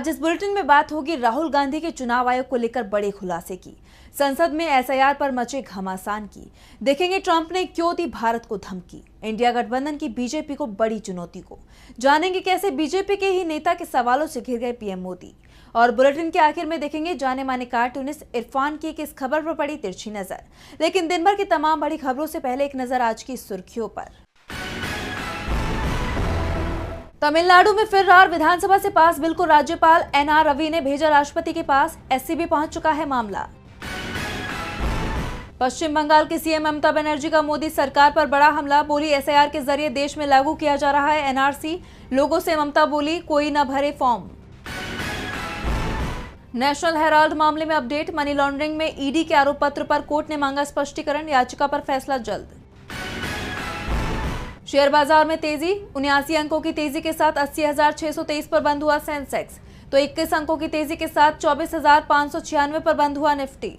आज इस बुलेटिन में बात होगी राहुल गांधी के चुनाव आयोग को लेकर बड़े खुलासे की, संसद में एसआईआर पर मचे घमासान की, देखेंगे ट्रंप ने क्यों दी भारत को धमकी, इंडिया गठबंधन की बीजेपी को बड़ी चुनौती को, जानेंगे कैसे बीजेपी के ही नेता के सवालों से घिर गए पीएम मोदी। और बुलेटिन के आखिर में देखेंगे जाने माने कार्टूनिस्ट इरफान की किस खबर पर पड़ी तिरछी नजर। लेकिन दिन भर की तमाम बड़ी खबरों से पहले एक नजर आज की सुर्खियों पर। तमिलनाडु में फिर विधानसभा से पास बिल को राज्यपाल एनआर रवि ने भेजा राष्ट्रपति के पास, एससीबी पहुंच चुका है मामला। पश्चिम बंगाल की सीएम ममता बनर्जी का मोदी सरकार पर बड़ा हमला, बोली एसआईआर के जरिए देश में लागू किया जा रहा है एनआरसी। लोगों से ममता बोली कोई न भरे फॉर्म। नेशनल हेराल्ड मामले में अपडेट, मनी लॉन्ड्रिंग में ईडी के आरोप पत्र पर कोर्ट ने मांगा स्पष्टीकरण, याचिका पर फैसला जल्द। शेयर बाजार में तेजी, 79 अंकों की तेजी के साथ 80,623 पर बंद हुआ सेंसेक्स, तो 21 अंकों की तेजी के साथ 24,596 पर बंद हुआ निफ्टी।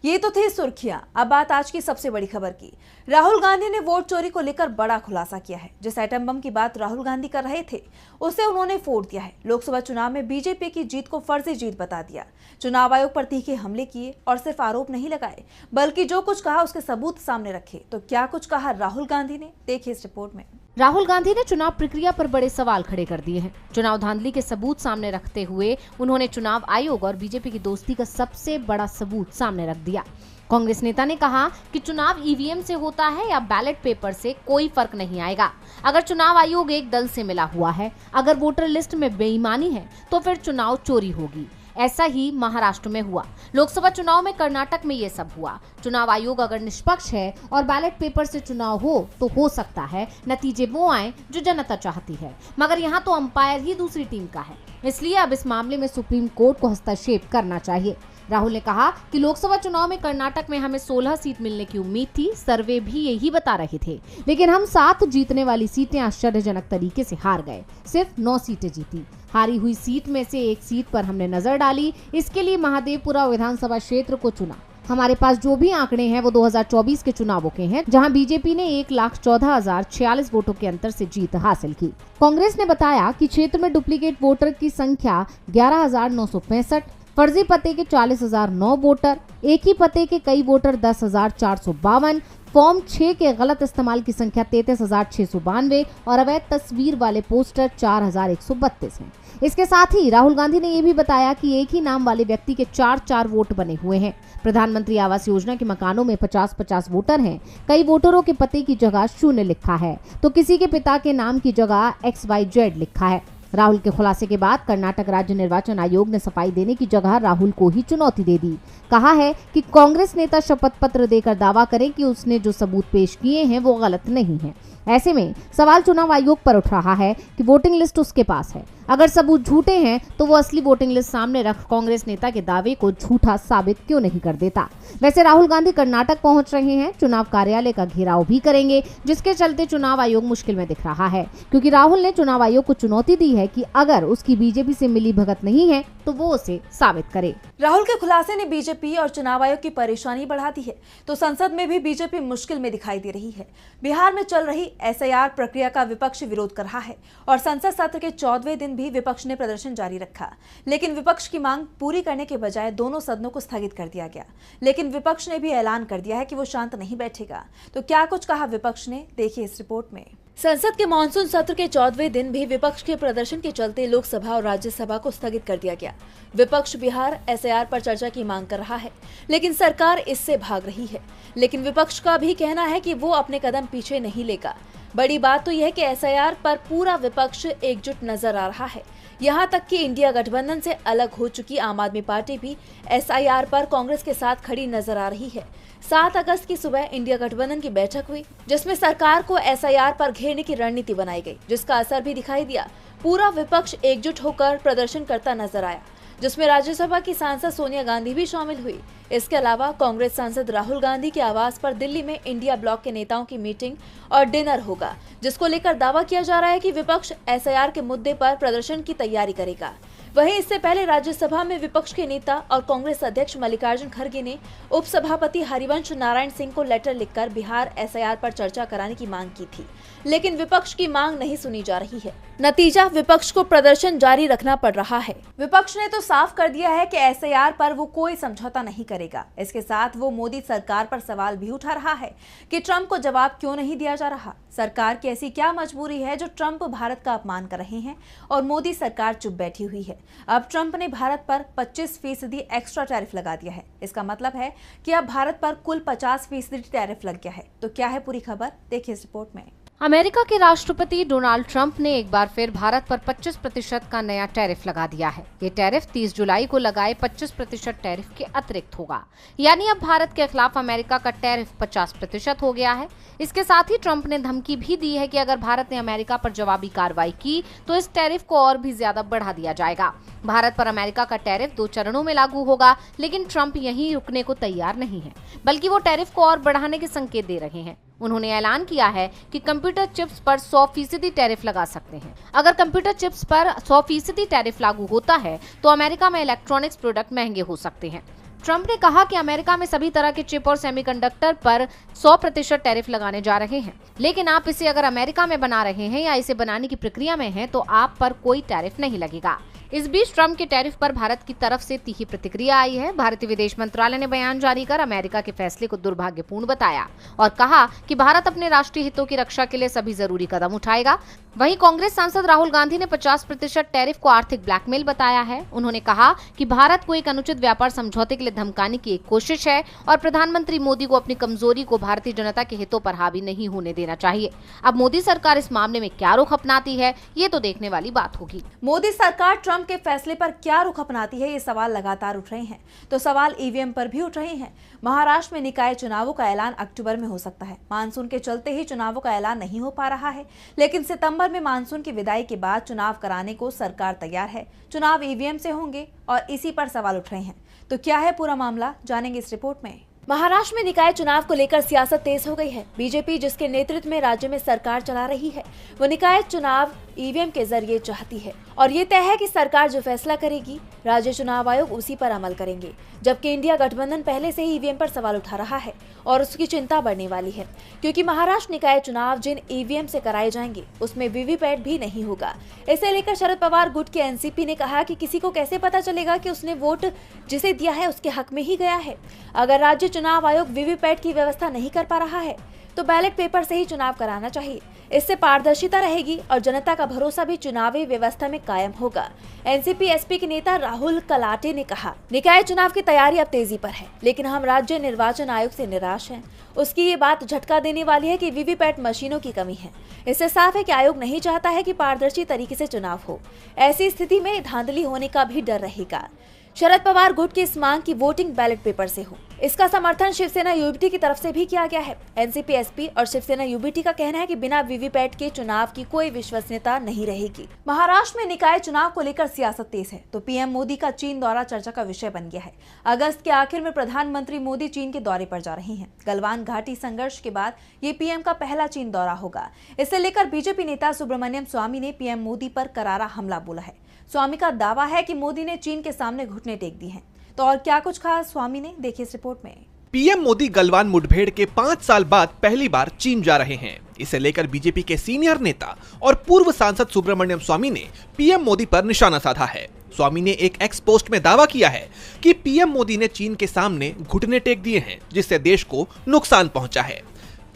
ये तो थी सुर्खियां। अब बात आज की सबसे बड़ी खबर की। राहुल गांधी ने वोट चोरी को लेकर बड़ा खुलासा किया है। जिस एटम बम की बात राहुल गांधी कर रहे थे उसे उन्होंने फोड़ दिया है। लोकसभा चुनाव में बीजेपी की जीत को फर्जी जीत बता दिया। चुनाव आयोग पर तीखे हमले किए और सिर्फ आरोप नहीं लगाए बल्कि जो कुछ कहा उसके सबूत सामने रखे। तो क्या कुछ कहा राहुल गांधी ने, देखिए इस रिपोर्ट में। राहुल गांधी ने चुनाव प्रक्रिया पर बड़े सवाल खड़े कर दिए हैं। चुनाव धांधली के सबूत सामने रखते हुए उन्होंने चुनाव आयोग और बीजेपी की दोस्ती का सबसे बड़ा सबूत सामने रख दिया। कांग्रेस नेता ने कहा कि चुनाव ईवीएम से होता है या बैलेट पेपर से, कोई फर्क नहीं आएगा। अगर चुनाव आयोग एक दल से मिला हुआ है, अगर वोटर लिस्ट में बेईमानी है तो फिर चुनाव चोरी होगी। ऐसा ही महाराष्ट्र में हुआ। लोकसभा चुनाव में कर्नाटक में ये सब हुआ। चुनाव आयोग अगर निष्पक्ष है और बैलेट पेपर से चुनाव हो सकता है नतीजे वो आए जो जनता चाहती है, मगर यहाँ तो अंपायर ही दूसरी टीम का है। इसलिए अब इस मामले में सुप्रीम कोर्ट को हस्तक्षेप करना चाहिए। राहुल ने कहा कि लोकसभा चुनाव में कर्नाटक में हमें 16 सीट मिलने की उम्मीद थी, सर्वे भी यही बता रहे थे, लेकिन हम 7 जीतने वाली सीटें आश्चर्यजनक तरीके से हार गए, सिर्फ 9 सीटें जीती। हारी हुई सीट में से एक सीट पर हमने नजर डाली, इसके लिए महादेवपुरा विधानसभा क्षेत्र को चुना। हमारे पास जो भी आंकड़े हैं वो 2024 के चुनावों के हैं, जहां बीजेपी ने 1,14,046 वोटों के अंतर से जीत हासिल की। कांग्रेस ने बताया कि क्षेत्र में डुप्लीकेट वोटर की संख्या 11,965, फर्जी पते के 40,009 वोटर, एक ही पते के कई वोटर 10,452, फॉर्म 6 के गलत इस्तेमाल की संख्या 33,692 और अवैध तस्वीर वाले पोस्टर 4,132 हैं। इसके साथ ही राहुल गांधी ने ये भी बताया कि एक ही नाम वाले व्यक्ति के 4 वोट बने हुए हैं। प्रधानमंत्री आवास योजना के मकानों में 50-50 वोटर हैं। कई वोटरों के पते की जगह 0 लिखा है, तो किसी के पिता के नाम की जगह XYZ लिखा है। राहुल के खुलासे के बाद कर्नाटक राज्य निर्वाचन आयोग ने सफाई देने की जगह राहुल को ही चुनौती दे दी। कहा है कि कांग्रेस नेता शपथ पत्र देकर दावा करें कि उसने जो सबूत पेश किए हैं वो गलत नहीं है। ऐसे में सवाल चुनाव आयोग पर उठ रहा है कि वोटिंग लिस्ट उसके पास है। अगर सबूत झूठे हैं तो वो असली वोटिंग लिस्ट सामने रख कांग्रेस नेता के दावे को झूठा साबित क्यों नहीं कर देता। वैसे राहुल गांधी कर्नाटक पहुंच रहे हैं, चुनाव कार्यालय का घेराव भी करेंगे, जिसके चलते चुनाव आयोग मुश्किल में दिख रहा है, क्योंकि राहुल ने चुनाव आयोग को चुनौती दी है कि अगर उसकी बीजेपी से मिली भगत नहीं है तो वो उसे साबित करे। राहुल के खुलासे ने बीजेपी और चुनाव आयोग की परेशानी बढ़ा दी है, तो संसद में भी बीजेपी मुश्किल में दिखाई दे रही है। बिहार में चल रही एसआईआर प्रक्रिया का विपक्ष विरोध कर रहा है और संसद सत्र के 14वें दिन भी विपक्ष ने प्रदर्शन जारी रखा, लेकिन विपक्ष की मांग पूरी करने के बजाय दोनों सदनों को स्थगित कर दिया गया। लेकिन विपक्ष ने भी ऐलान कर दिया है कि वो शांत नहीं बैठेगा। तो क्या कुछ कहा विपक्ष ने, देखिए इस रिपोर्ट में। संसद के मानसून सत्र के 14वें दिन भी विपक्ष के प्रदर्शन के चलते लोकसभा और राज्यसभा को स्थगित कर दिया गया। विपक्ष बिहार एसआईआर पर चर्चा की मांग कर रहा है, लेकिन सरकार इससे भाग रही है। लेकिन विपक्ष का भी कहना है कि वो अपने कदम पीछे नहीं लेगा। बड़ी बात तो यह है कि एसआईआर पर पूरा विपक्ष एकजुट नजर आ रहा है। यहाँ तक कि इंडिया गठबंधन से अलग हो चुकी आम आदमी पार्टी भी एसआईआर पर कांग्रेस के साथ खड़ी नजर आ रही है। 7 अगस्त की सुबह इंडिया गठबंधन की बैठक हुई, जिसमें सरकार को एसआईआर पर घेरने की रणनीति बनाई गई, जिसका असर भी दिखाई दिया। पूरा विपक्ष एकजुट होकर प्रदर्शन करता नजर आया, जिसमें राज्यसभा की सांसद सोनिया गांधी भी शामिल हुई। इसके अलावा कांग्रेस सांसद राहुल गांधी के आवास पर दिल्ली में इंडिया ब्लॉक के नेताओं की मीटिंग और डिनर होगा, जिसको लेकर दावा किया जा रहा है कि विपक्ष एसआईआर के मुद्दे पर प्रदर्शन की तैयारी करेगा। वहीं इससे पहले राज्यसभा में विपक्ष के नेता और कांग्रेस अध्यक्ष मल्लिकार्जुन खड़गे ने उपसभापति हरिवंश नारायण सिंह को लेटर लिखकर बिहार एसआईआर पर चर्चा कराने की मांग की थी, लेकिन विपक्ष की मांग नहीं सुनी जा रही है। नतीजा विपक्ष को प्रदर्शन जारी रखना पड़ रहा है। विपक्ष ने तो साफ कर दिया है कि एसआईआर पर वो कोई समझौता नहीं करेगा। इसके साथ वो मोदी सरकार पर सवाल भी उठा रहा है कि ट्रंप को जवाब क्यों नहीं दिया जा रहा। सरकार की ऐसी क्या मजबूरी है जो ट्रंप भारत का अपमान कर रहे हैं और मोदी सरकार चुप बैठी हुई है। अब ट्रंप ने भारत पर 25% एक्स्ट्रा टैरिफ लगा दिया है। इसका मतलब है कि अब भारत पर कुल 50% टैरिफ लग गया है। तो क्या है पूरी खबर, देखिए इस रिपोर्ट में। अमेरिका के राष्ट्रपति डोनाल्ड ट्रंप ने एक बार फिर भारत पर 25% का नया टैरिफ लगा दिया है। ये टैरिफ 30 जुलाई को लगाए 25% टैरिफ के अतिरिक्त होगा। यानी अब भारत के खिलाफ अमेरिका का टैरिफ 50% हो गया है। इसके साथ ही ट्रंप ने धमकी भी दी है कि अगर भारत ने अमेरिका पर जवाबी कार्रवाई की तो इस टैरिफ को और भी ज्यादा बढ़ा दिया जाएगा। भारत पर अमेरिका का टैरिफ 2 चरणों में लागू होगा, लेकिन ट्रंप यहीं रुकने को तैयार नहीं है, बल्कि वो टैरिफ को और बढ़ाने के संकेत दे रहे हैं। उन्होंने ऐलान किया है कि कंप्यूटर चिप्स पर 100% टैरिफ लगा सकते हैं। अगर कंप्यूटर चिप्स पर 100% टैरिफ लागू होता है तो अमेरिका में इलेक्ट्रॉनिक्स प्रोडक्ट महंगे हो सकते हैं। ट्रंप ने कहा कि अमेरिका में सभी तरह के चिप और सेमीकंडक्टर पर 100% टैरिफ लगाने जा रहे हैं, लेकिन आप इसे अगर अमेरिका में बना रहे हैं या इसे बनाने की प्रक्रिया में हैं तो आप पर कोई टैरिफ नहीं लगेगा। इस बीच ट्रंप के टैरिफ पर भारत की तरफ से तीखी प्रतिक्रिया आई है। भारतीय विदेश मंत्रालय ने बयान जारी कर अमेरिका के फैसले को दुर्भाग्यपूर्ण बताया और कहा कि भारत अपने राष्ट्रीय हितों की रक्षा के लिए सभी जरूरी कदम उठाएगा। वहीं कांग्रेस सांसद राहुल गांधी ने 50% टैरिफ को आर्थिक ब्लैकमेल बताया है। उन्होंने कहा कि भारत को एक अनुचित व्यापार समझौते के लिए धमकाने की एक कोशिश है और प्रधानमंत्री मोदी को अपनी कमजोरी को भारतीय जनता के हितों पर हावी नहीं होने देना चाहिए। अब मोदी सरकार इस मामले में क्या रुख अपनाती है, ये तो देखने वाली बात होगी। मोदी सरकार ट्रंप के फैसले पर क्या रुख अपनाती है, ये सवाल लगातार उठ रहे हैं। तो सवाल ईवीएम पर भी उठ रहे हैं। महाराष्ट्र में निकाय चुनावों का ऐलान अक्टूबर में हो सकता है। मानसून के चलते ही चुनावों का ऐलान नहीं हो पा रहा है, लेकिन सितंबर में मानसून की विदाई के बाद चुनाव कराने को सरकार तैयार है। चुनाव ईवीएम से होंगे और इसी पर सवाल उठ रहे हैं। तो क्या है पूरा मामला, जानेंगे इस रिपोर्ट में। महाराष्ट्र में निकाय चुनाव को लेकर सियासत तेज हो गई है। बीजेपी जिसके नेतृत्व में राज्य में सरकार चला रही है, वो निकाय चुनाव ईवीएम के जरिए चाहती है और ये तय है कि सरकार जो फैसला करेगी राज्य चुनाव आयोग उसी पर अमल करेंगे। जबकि इंडिया गठबंधन पहले से ही ईवीएम पर सवाल उठा रहा है और उसकी चिंता बढ़ने वाली है, क्योंकि महाराष्ट्र निकाय चुनाव जिन ईवीएम से कराए जाएंगे उसमें वीवीपैट भी नहीं होगा। इसे लेकर शरद पवार गुट के एनसीपी ने कहा कि किसी को कैसे पता चलेगा कि उसने वोट जिसे दिया है उसके हक में ही गया है। अगर राज्य चुनाव आयोग वीवीपैट की व्यवस्था नहीं कर पा रहा है तो बैलेट पेपर से ही चुनाव कराना चाहिए। इससे पारदर्शिता रहेगी और जनता का भरोसा भी चुनावी व्यवस्था में कायम होगा। एनसीपी एसपी के नेता राहुल कलाटे ने कहा, निकाय चुनाव की तैयारी अब तेजी पर है, लेकिन हम राज्य निर्वाचन आयोग से निराश हैं। उसकी ये बात झटका देने वाली है कि वीवीपैट मशीनों की कमी है। इससे साफ है कि आयोग नहीं चाहता है कि पारदर्शी तरीके से चुनाव हो। ऐसी स्थिति में धांधली होने का भी डर रहेगा। शरद पवार गुट की इस मांग की वोटिंग बैलेट पेपर से हो, इसका समर्थन शिवसेना यूबीटी की तरफ से भी किया गया है। एनसीपी एसपी और शिवसेना यूबीटी का कहना है कि बिना वीवीपैट के चुनाव की कोई विश्वसनीयता नहीं रहेगी। महाराष्ट्र में निकाय चुनाव को लेकर सियासत तेज है तो पीएम मोदी का चीन दौरा चर्चा का विषय बन गया है। अगस्त के आखिर में प्रधानमंत्री मोदी चीन के दौरे पर जा रहे हैं। गलवान घाटी संघर्ष के बाद ये पीएम का पहला चीन दौरा होगा। इसे लेकर बीजेपी नेता सुब्रमण्यम स्वामी ने पीएम मोदी पर करारा हमला बोला है। स्वामी का दावा है कि मोदी ने चीन के सामने घुटने टेक दिए हैं। तो और क्या कुछ कहा स्वामी ने, देखिए इस रिपोर्ट में। पीएम मोदी गलवान मुठभेड़ के 5 साल बाद पहली बार चीन जा रहे हैं। इसे लेकर बीजेपी के सीनियर नेता और पूर्व सांसद सुब्रमण्यम स्वामी ने पीएम मोदी पर निशाना साधा है। स्वामी ने एक एक्स पोस्ट में दावा किया है कि पीएम मोदी ने चीन के सामने घुटने टेक दिए हैं, जिससे देश को नुकसान पहुंचा है।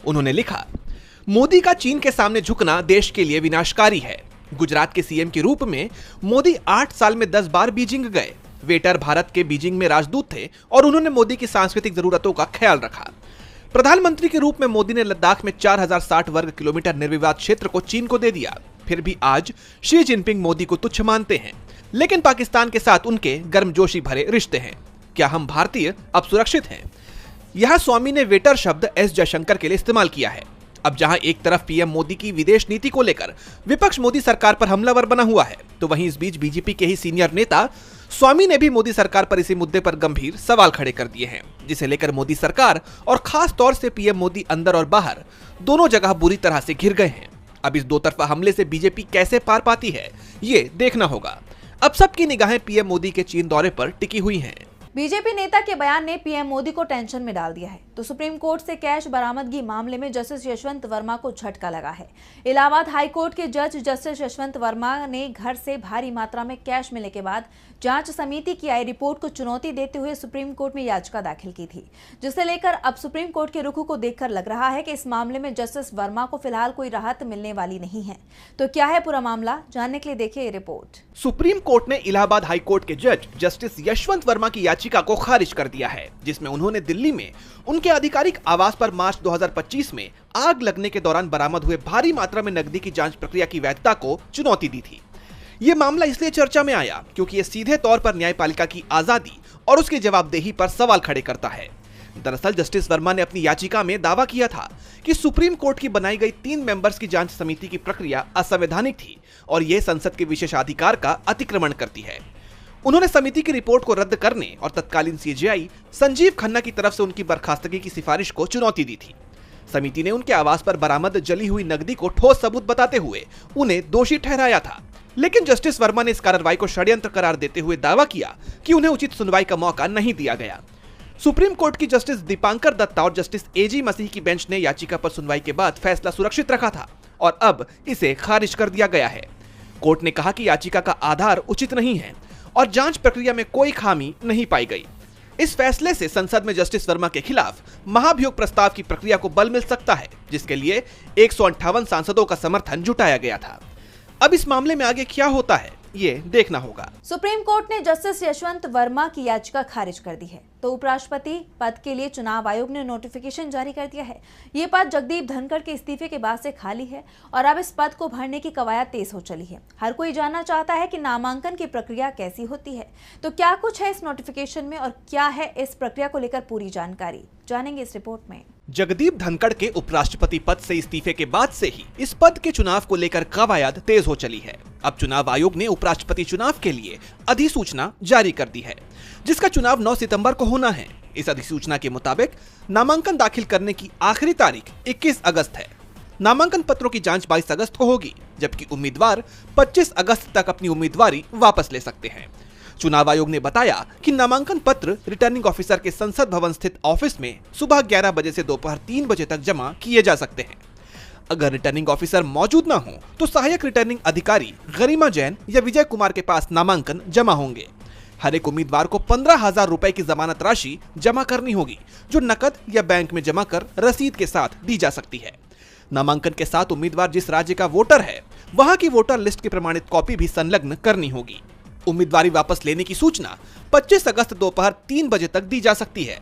उन्होंने लिखा, मोदी का चीन के सामने झुकना देश के लिए विनाशकारी है। गुजरात के सीएम के रूप में मोदी 8 साल में 10 बार बीजिंग गए। वेटर भारत के बीजिंग में राजदूत थे और उन्होंने मोदी की सांस्कृतिक जरूरतों का ख्याल रखा। प्रधानमंत्री के रूप में मोदी ने लद्दाख में 4060 वर्ग किलोमीटर निर्विवाद क्षेत्र को चीन को दे दिया। फिर भी आज शी जिनपिंग मोदी को तुच्छ मानते हैं, लेकिन पाकिस्तान के साथ उनके गर्मजोशी भरे रिश्ते हैं। क्या हम भारतीय अब सुरक्षित हैं? यहाँ स्वामी ने वेटर शब्द एस जयशंकर के लिए इस्तेमाल किया है। अब जहां एक तरफ पीएम मोदी की विदेश नीति को लेकर विपक्ष मोदी सरकार पर हमलावर बना हुआ है, तो वहीं इस बीच बीजेपी के ही सीनियर नेता स्वामी ने भी मोदी सरकार पर इसी मुद्दे पर गंभीर सवाल खड़े कर दिए हैं, जिसे लेकर मोदी सरकार और खास तौर से पीएम मोदी अंदर और बाहर दोनों जगह बुरी तरह से घिर गए हैं। अब इस दो तरफा हमले से बीजेपी कैसे पार पाती है, ये देखना होगा। अब सबकी निगाहें पीएम मोदी के चीन दौरे पर टिकी हुई हैं। बीजेपी नेता के बयान ने पीएम मोदी को टेंशन में डाल दिया है। तो सुप्रीम कोर्ट से कैश बरामदगी मामले में जस्टिस यशवंत वर्मा को झटका लगा है। इलाहाबाद हाई कोर्ट के जज जस्टिस यशवंत वर्मा ने घर से भारी मात्रा में कैश मिलने के बाद जांच समिति की आई रिपोर्ट को चुनौती देते हुए सुप्रीम कोर्ट में याचिका दाखिल की थी, जिसे लेकर अब सुप्रीम कोर्ट के रुख को देखकर लग रहा है कि इस मामले में जस्टिस वर्मा को फिलहाल कोई राहत मिलने वाली नहीं है। तो क्या है पूरा मामला, जानने के लिए देखिए ये रिपोर्ट। सुप्रीम कोर्ट ने इलाहाबाद हाई कोर्ट के जज जस्टिस यशवंत वर्मा की याचिका को खारिज कर दिया है, जिसमें उन्होंने दिल्ली में उनके आधिकारिक आवास पर मार्च 2025 में आग लगने के दौरान बरामद हुए भारी मात्रा में नकदी की जांच प्रक्रिया की वैधता को चुनौती दी थी। ये मामला इसलिए चर्चा में आया क्योंकि ये सीधे तौर पर न्यायपालिका की आजादी और उसकी जवाबदेही पर सवाल खड़े करता है। दरअसल जस्टिस वर्मा ने अपनी याचिका में दावा किया था कि सुप्रीम कोर्ट की बनाई गई 3 मेंबर्स की जांच समिति की प्रक्रिया असंवैधानिक थी और ये संसद के विशेषाधिकार का अतिक्रमण करती है। उन्होंने समिति की रिपोर्ट को रद्द करने और तत्कालीन सीजेआई संजीव खन्ना की तरफ से उनकी बर्खास्तगी की सिफारिश को चुनौती दी थी। समिति ने उनके आवास पर बरामद जली हुई नकदी को ठोस सबूत बताते हुए उन्हें दोषी ठहराया था, लेकिन जस्टिस वर्मा ने इस कार्रवाई को षड्यंत्र करार देते हुए दावा किया कि उन्हें उचित सुनवाई का मौका नहीं दिया गया। सुप्रीम कोर्ट की जस्टिस दीपांकर दत्ता और जस्टिस एजी मसीह की बेंच ने याचिका पर सुनवाई के बाद फैसला सुरक्षित रखा था और अब इसे खारिज कर दिया गया है। कोर्ट ने कहा कि याचिका का आधार उचित नहीं है और जांच प्रक्रिया में कोई खामी नहीं पाई गई। इस फैसले से संसद में जस्टिस वर्मा के खिलाफ महाभियोग प्रस्ताव की प्रक्रिया को बल मिल सकता है, जिसके लिए 158 सांसदों का समर्थन जुटाया गया था। अब इस मामले में आगे क्या होता है ये देखना होगा। सुप्रीम कोर्ट ने जस्टिस यशवंत वर्मा की याचिका खारिज कर दी है, तो उपराष्ट्रपति पद के लिए चुनाव आयोग ने नोटिफिकेशन जारी कर दिया है। ये पद जगदीप धनखड़ के इस्तीफे के बाद से खाली है और अब इस पद को भरने की कवायद तेज हो चली है। हर कोई जानना चाहता है कि नामांकन की प्रक्रिया कैसी होती है, तो क्या कुछ है इस नोटिफिकेशन में और क्या है इस प्रक्रिया को लेकर पूरी जानकारी, जानेंगे इस रिपोर्ट में। जगदीप धनखड़ के उपराष्ट्रपति पद से इस्तीफे के बाद से ही इस पद के चुनाव को लेकर कवायद तेज हो चली है। अब चुनाव आयोग ने उपराष्ट्रपति चुनाव के लिए अधिसूचना जारी कर दी है, जिसका चुनाव 9 सितंबर को होना है। इस अधिसूचना के मुताबिक नामांकन दाखिल करने की आखिरी तारीख 21 अगस्त है। नामांकन पत्रों की जांच 22 अगस्त को होगी, जबकि उम्मीदवार 25 अगस्त तक अपनी उम्मीदवारी वापस ले सकते हैं। चुनाव आयोग ने बताया कि नामांकन पत्र रिटर्निंग ऑफिसर के संसद भवन स्थित ऑफिस में सुबह 11 बजे से दोपहर 3 बजे तक जमा किए जा सकते हैं। अगर रिटर्निंग ऑफिसर मौजूद न हो तो सहायक रिटर्निंग अधिकारी गरिमा जैन या विजय कुमार के पास नामांकन जमा होंगे। हर एक उम्मीदवार को 15,000 रुपए की जमानत राशि जमा करनी होगी, जो नकद या बैंक में जमा कर रसीद के साथ दी जा सकती है। नामांकन के साथ उम्मीदवार जिस राज्य का वोटर है, वहां की वोटर लिस्ट की प्रमाणित कॉपी भी संलग्न करनी होगी। उम्मीदवारी वापस लेने की सूचना 25 अगस्त दोपहर 3 बजे तक दी जा सकती है।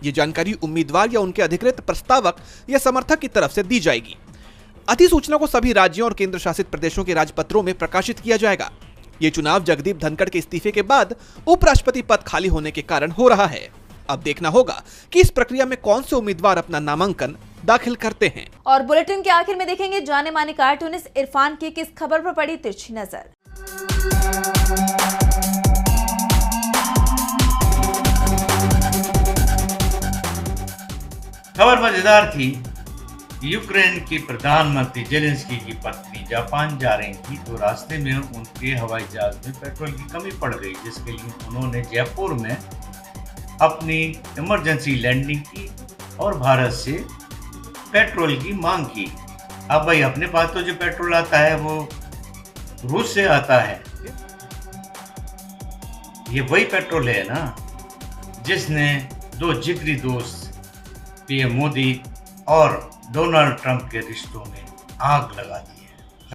ये जानकारी उम्मीदवार या उनके अधिकृत प्रस्तावक या समर्थक की तरफ से दी जाएगी। अधिसूचना को सभी राज्यों और केंद्र शासित प्रदेशों के राजपत्रों में प्रकाशित किया जाएगा। ये चुनाव जगदीप धनखड़ के इस्तीफे के बाद उपराष्ट्रपति पद खाली होने के कारण हो रहा है। अब देखना होगा कि इस प्रक्रिया में कौन से उम्मीदवार अपना नामांकन दाखिल करते हैं। और बुलेटिन के आखिर में देखेंगे जाने माने कार्टूनिस्ट इरफान की किस खबर पर पड़ी तिरछी नजर। खबर मजेदार थी। यूक्रेन की प्रधानमंत्री जेलेंस्की की पत्नी जापान जा रही थी, तो रास्ते में उनके हवाई जहाज में पेट्रोल की कमी पड़ गई, जिसके लिए उन्होंने जयपुर में अपनी इमरजेंसी लैंडिंग की और भारत से पेट्रोल की मांग की। अब भाई अपने पास तो जो पेट्रोल आता है वो रूस से आता है। ये वही पेट्रोल है ना जिसने दो जिगरी दोस्त पीएम मोदी और डोनाल्ड ट्रंप के रिश्तों में आग लगा दी।